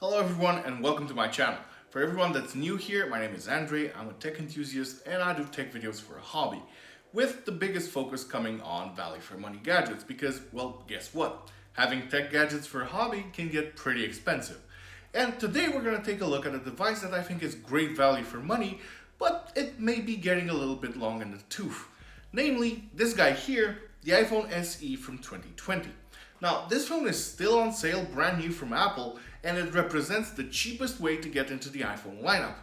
Hello everyone and welcome to my channel. For everyone that's new here, my name is Andrei, I'm a tech enthusiast and I do tech videos for a hobby, with the biggest focus coming on value for money gadgets because, well, guess what? Having tech gadgets for a hobby can get pretty expensive. And today we're going to take a look at a device that I think is great value for money, but it may be getting a little bit long in the tooth. Namely, this guy here, the iPhone SE from 2020. Now, this phone is still on sale, brand new from Apple, and it represents the cheapest way to get into the iPhone lineup.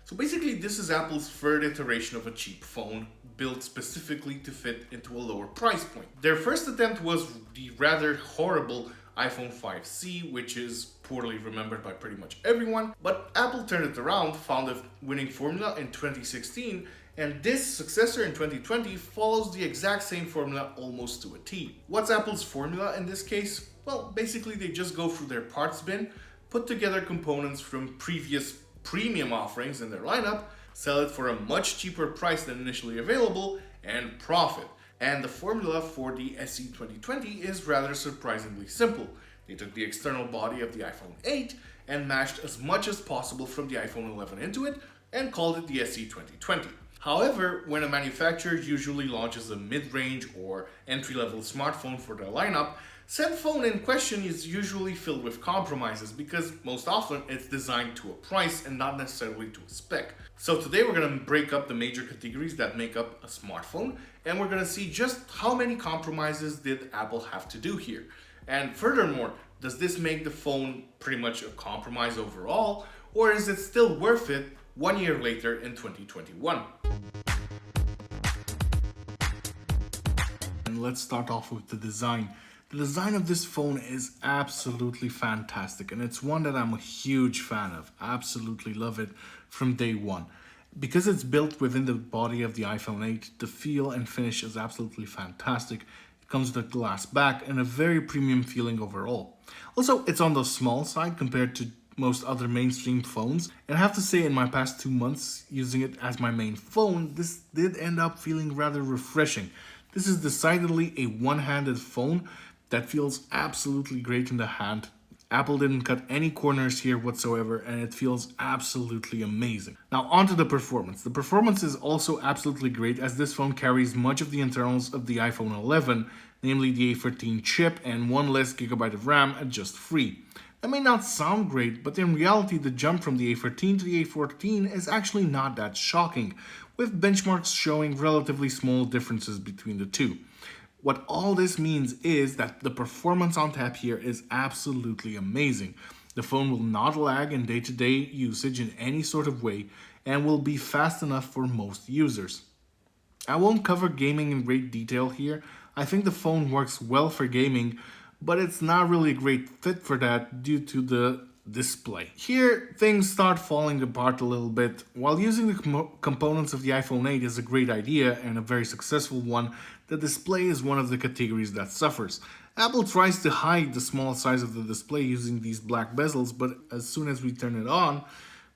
So basically, this is Apple's third iteration of a cheap phone, built specifically to fit into a lower price point. Their first attempt was the rather horrible iPhone 5C, which is poorly remembered by pretty much everyone, but Apple turned it around, found a winning formula in 2016, and this successor in 2020 follows the exact same formula almost to a T. What's Apple's formula in this case? Well, basically they just go through their parts bin, put together components from previous premium offerings in their lineup, sell it for a much cheaper price than initially available, and profit. And the formula for the SE 2020 is rather surprisingly simple. They took the external body of the iPhone 8 and mashed as much as possible from the iPhone 11 into it and called it the SE 2020. However, when a manufacturer usually launches a mid-range or entry-level smartphone for their lineup, said phone in question is usually filled with compromises because most often it's designed to a price and not necessarily to a spec. So today we're going to break up the major categories that make up a smartphone, and we're going to see just how many compromises did Apple have to do here. And furthermore, does this make the phone pretty much a compromise overall, or is it still worth it 1 year later in 2021? And let's start off with the design. The design of this phone is absolutely fantastic, and it's one that I'm a huge fan of. Absolutely love it from day one. Because it's built within the body of the iPhone 8, the feel and finish is absolutely fantastic. It comes with a glass back and a very premium feeling overall. Also, it's on the small side compared to most other mainstream phones, and I have to say in my past 2 months using it as my main phone, this did end up feeling rather refreshing. This is decidedly a one-handed phone that feels absolutely great in the hand. Apple didn't cut any corners here whatsoever, and it feels absolutely amazing. Now onto the performance. The performance is also absolutely great, as this phone carries much of the internals of the iPhone 11, namely the A13 chip and 1 less gigabyte of RAM at just 3. That may not sound great, but in reality the jump from the A13 to the A14 is actually not that shocking, with benchmarks showing relatively small differences between the two. What all this means is that the performance on tap here is absolutely amazing. The phone will not lag in day-to-day usage in any sort of way and will be fast enough for most users. I won't cover gaming in great detail here. I think the phone works well for gaming, but it's not really a great fit for that due to the display. Here, things start falling apart a little bit. While using the components of the iPhone 8 is a great idea and a very successful one, the display is one of the categories that suffers. Apple tries to hide the small size of the display using these black bezels, but as soon as we turn it on,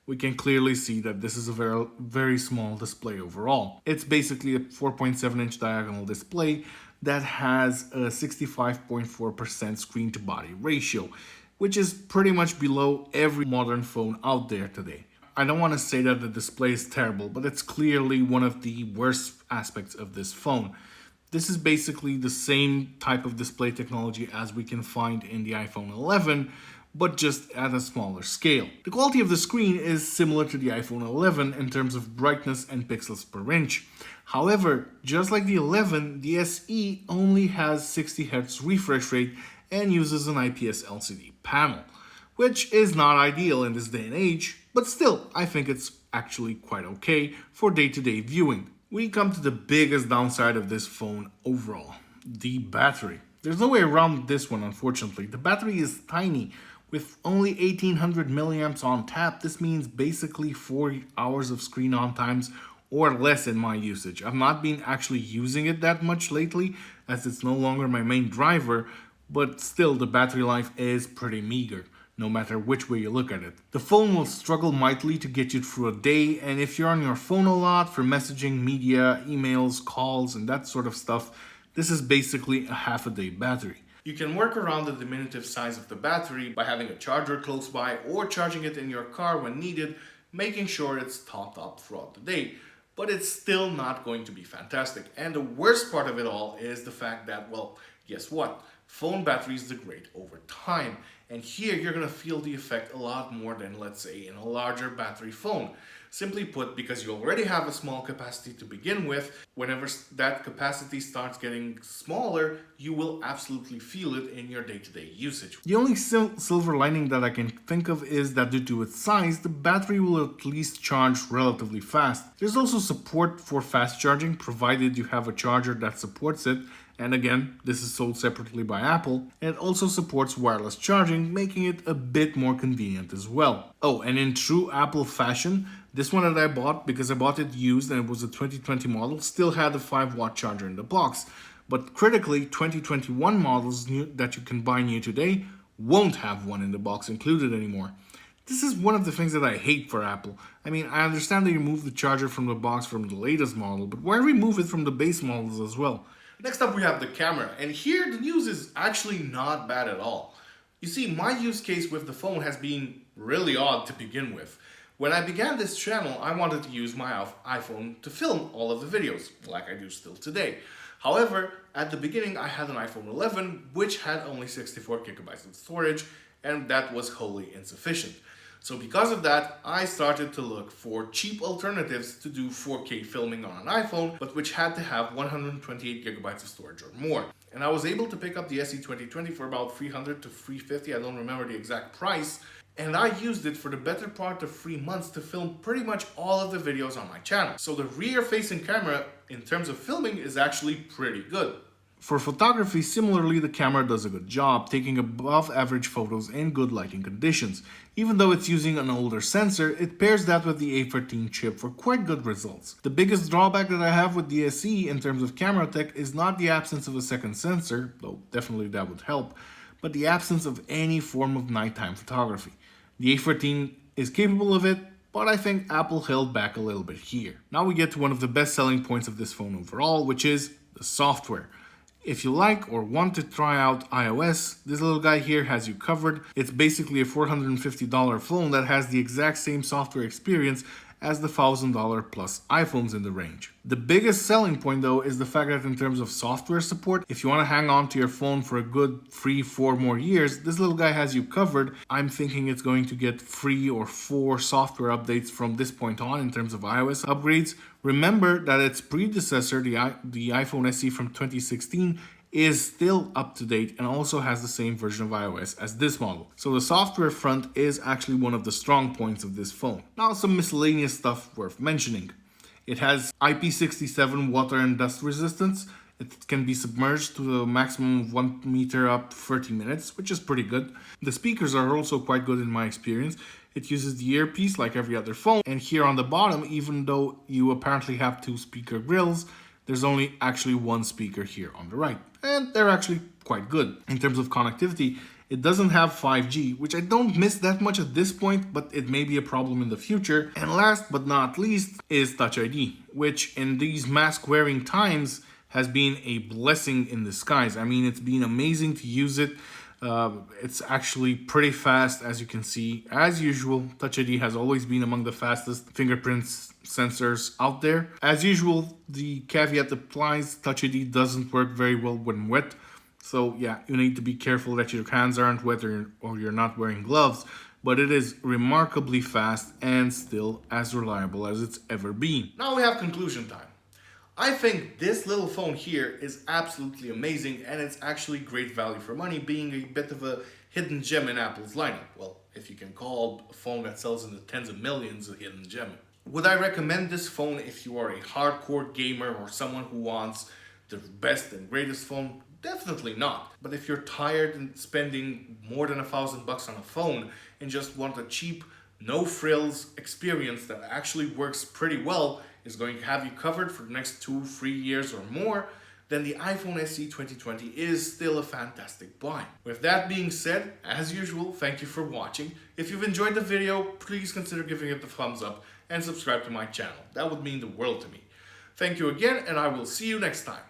we can clearly see that this is a very small display overall. It's basically a 4.7-inch diagonal display that has a 65.4% screen to body ratio, which is pretty much below every modern phone out there today. I don't want to say that the display is terrible, but it's clearly one of the worst aspects of this phone. This is basically the same type of display technology as we can find in the iPhone 11, but just at a smaller scale. The quality of the screen is similar to the iPhone 11 in terms of brightness and pixels per inch. However, just like the 11, the SE only has 60 Hz refresh rate and uses an IPS LCD panel, which is not ideal in this day and age, but still, I think it's actually quite okay for day-to-day viewing. We come to the biggest downside of this phone overall, the battery. There's no way around this one, unfortunately. The battery is tiny. With only 1800 milliamps on tap, this means basically 4 hours of screen on times or less in my usage. I've not been actually using it that much lately, as it's no longer my main driver, but still the battery life is pretty meager, no matter which way you look at it. The phone will struggle mightily to get you through a day, and if you're on your phone a lot for messaging, media, emails, calls, and that sort of stuff, this is basically a half a day battery. You can work around the diminutive size of the battery by having a charger close by or charging it in your car when needed, making sure it's topped up throughout the day. But it's still not going to be fantastic. And the worst part of it all is the fact that, well, guess what? Phone batteries degrade over time. And here you're going to feel the effect a lot more than, let's say, in a larger battery phone. Simply put, because you already have a small capacity to begin with, whenever that capacity starts getting smaller, you will absolutely feel it in your day-to-day usage. The only silver lining that I can think of is that due to its size, the battery will at least charge relatively fast. There's also support for fast charging, provided you have a charger that supports it. And again, this is sold separately by Apple, and it also supports wireless charging, making it a bit more convenient as well. Oh, and in true Apple fashion, this one that I bought, because I bought it used and it was a 2020 model, still had a 5-watt charger in the box. But critically, 2021 models that you can buy new today won't have one in the box included anymore. This is one of the things that I hate for Apple. I mean, I understand they remove the charger from the box from the latest model, but why remove it from the base models as well? Next up we have the camera, and here the news is actually not bad at all. You see, my use case with the phone has been really odd to begin with. When I began this channel, I wanted to use my iPhone to film all of the videos, like I do still today. However, at the beginning I had an iPhone 11, which had only 64 gigabytes of storage, and that was wholly insufficient. So because of that, I started to look for cheap alternatives to do 4K filming on an iPhone, but which had to have 128 gigabytes of storage or more. And I was able to pick up the SE 2020 for about $300 to $350, I don't remember the exact price. And I used it for the better part of 3 months to film pretty much all of the videos on my channel. So the rear-facing camera, in terms of filming, is actually pretty good. For photography, similarly, the camera does a good job, taking above average photos in good lighting conditions. Even though it's using an older sensor, it pairs that with the A13 chip for quite good results. The biggest drawback that I have with the SE in terms of camera tech is not the absence of a second sensor, though definitely that would help, but the absence of any form of nighttime photography. The A13 is capable of it, but I think Apple held back a little bit here. Now we get to one of the best selling points of this phone overall, which is the software. If you like or want to try out iOS, this little guy here has you covered. It's basically a $450 phone that has the exact same software experience as the $1,000 plus iPhones in the range. The biggest selling point though is the fact that in terms of software support, if you want to hang on to your phone for a good 3-4 more years, this little guy has you covered. I'm thinking it's going to get 3 or 4 software updates from this point on in terms of iOS upgrades. Remember that its predecessor, the iPhone SE from 2016, is still up to date and also has the same version of iOS as this model. So the software front is actually one of the strong points of this phone. Now some miscellaneous stuff worth mentioning. It has IP67 water and dust resistance. It can be submerged to a maximum of 1 meter up to 30 minutes, which is pretty good. The speakers are also quite good in my experience. It uses the earpiece like every other phone. And here on the bottom, even though you apparently have 2 speaker grills, there's only actually 1 speaker here on the right. And they're actually quite good. In terms of connectivity, it doesn't have 5G, which I don't miss that much at this point, but it may be a problem in the future. And last but not least is Touch ID, which in these mask-wearing times has been a blessing in disguise. I mean, it's been amazing to use it. It's actually pretty fast, as you can see. As usual, Touch ID has always been among the fastest fingerprints sensors out there. As usual, the caveat applies, Touch ID doesn't work very well when wet. So yeah, you need to be careful that your hands aren't wet or you're not wearing gloves. But it is remarkably fast and still as reliable as it's ever been. Now we have conclusion time. I think this little phone here is absolutely amazing, and it's actually great value for money, being a bit of a hidden gem in Apple's lineup. Well, if you can call a phone that sells in the tens of millions a hidden gem. Would I recommend this phone if you are a hardcore gamer or someone who wants the best and greatest phone? Definitely not. But if you're tired and spending more than $1,000 on a phone and just want a cheap, no frills experience that actually works pretty well, is going to have you covered for the next 2-3 years or more, then the iPhone SE 2020 is still a fantastic buy. With that being said, as usual, thank you for watching. If you've enjoyed the video, please consider giving it the thumbs up and subscribe to my channel. That would mean the world to me. Thank you again, and I will see you next time.